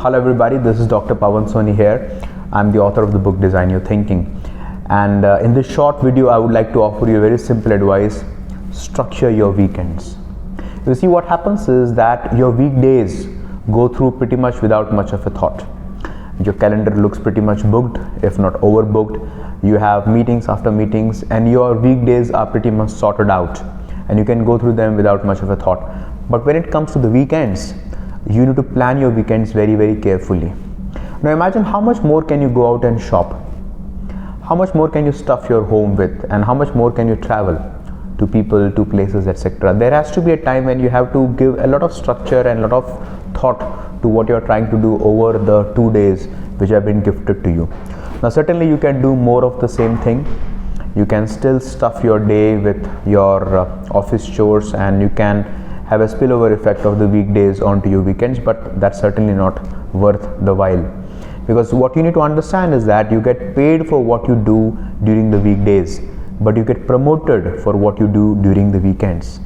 Hello everybody, this is Dr. Pavan Soni here. I'm the author of the book Design Your Thinking, and in this short video I would like to offer you a very simple advice: structure your weekends. You see, what happens is that your weekdays go through pretty much without much of a thought. Your calendar looks pretty much booked, if not overbooked. You have meetings after meetings, and your weekdays are pretty much sorted out, and you can go through them without much of a thought. But when it comes to the weekends, you need to plan your weekends very, very carefully. Now imagine how much more can you go out and shop, how much more can you stuff your home with, and how much more can you travel to people, to places, etc. There has to be a time when you have to give a lot of structure and a lot of thought to what you're trying to do over the 2 days which have been gifted to you. Now certainly you can do more of the same thing. You can still stuff your day with your office chores, and you can have a spillover effect of the weekdays onto your weekends, but that's certainly not worth the while, because what you need to understand is that you get paid for what you do during the weekdays, but you get promoted for what you do during the weekends.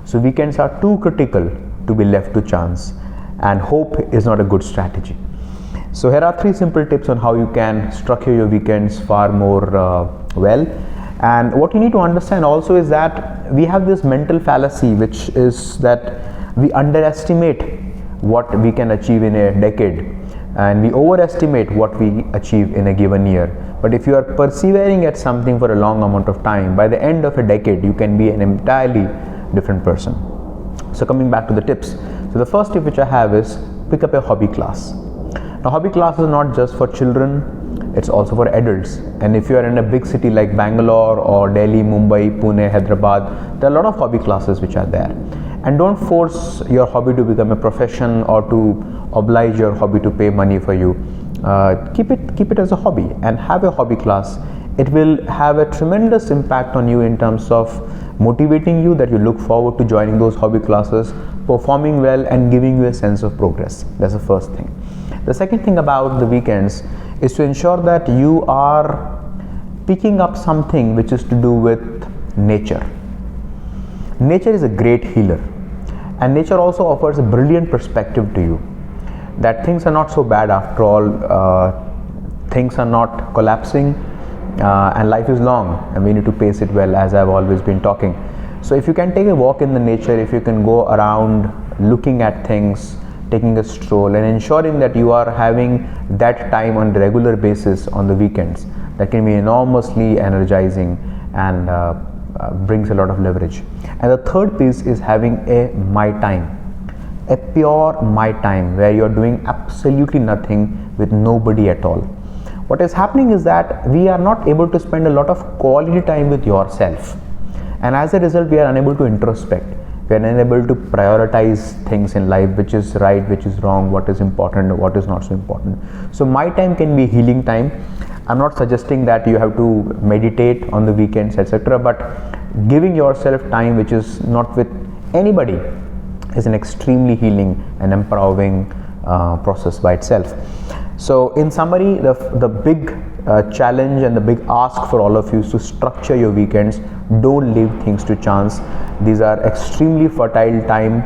So weekends are too critical to be left to chance, and hope is not a good strategy. So here are 3 simple tips on how you can structure your weekends far more well. And what you need to understand also is that we have this mental fallacy, which is that we underestimate what we can achieve in a decade, and we overestimate what we achieve in a given year. But if you are persevering at something for a long amount of time, by the end of a decade you can be an entirely different person. So coming back to the tips, so the first tip which I have is pick up a hobby class. Now hobby class is not just for children, it's also for adults. And if you are in a big city like Bangalore or Delhi, Mumbai, Pune, Hyderabad, there are a lot of hobby classes which are there. And don't force your hobby to become a profession or to oblige your hobby to pay money for you. Keep it as a hobby and have a hobby class. It will have a tremendous impact on you in terms of motivating you, that you look forward to joining those hobby classes, performing well, and giving you a sense of progress. That's the first thing. The second thing about the weekends is to ensure that you are picking up something which is to do with nature. Nature is a great healer, and nature also offers a brilliant perspective to you that things are not so bad after all. Things are not collapsing, and life is long, and we need to pace it well, as I've always been talking. So if you can take a walk in the nature, if you can go around looking at things, taking a stroll, and ensuring that you are having that time on a regular basis on the weekends, that can be enormously energizing and brings a lot of leverage. And the third piece is having a my time, a pure my time, where you're doing absolutely nothing with nobody at all. What is happening is that we are not able to spend a lot of quality time with yourself, and as a result we are unable to introspect. We are unable to prioritize things in life, which is right, which is wrong, what is important, what is not so important. So my time can be healing time. I'm not suggesting that you have to meditate on the weekends, etc., but giving yourself time which is not with anybody is an extremely healing and empowering process by itself. So in summary, the big challenge and the big ask for all of you is to structure your weekends. Don't leave things to chance. These are extremely fertile time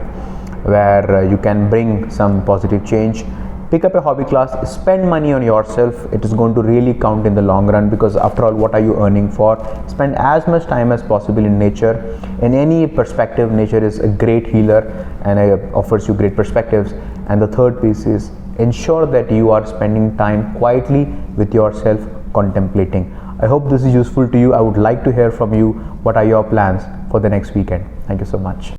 where you can bring some positive change. Pick up a hobby class, spend money on yourself. It is going to really count in the long run, because after all, what are you earning for? Spend as much time as possible in nature. In any perspective, nature is a great healer and offers you great perspectives. And the third piece is ensure that you are spending time quietly with yourself, contemplating. I hope this is useful to you. I would like to hear from you. What are your plans for the next weekend? Thank you so much.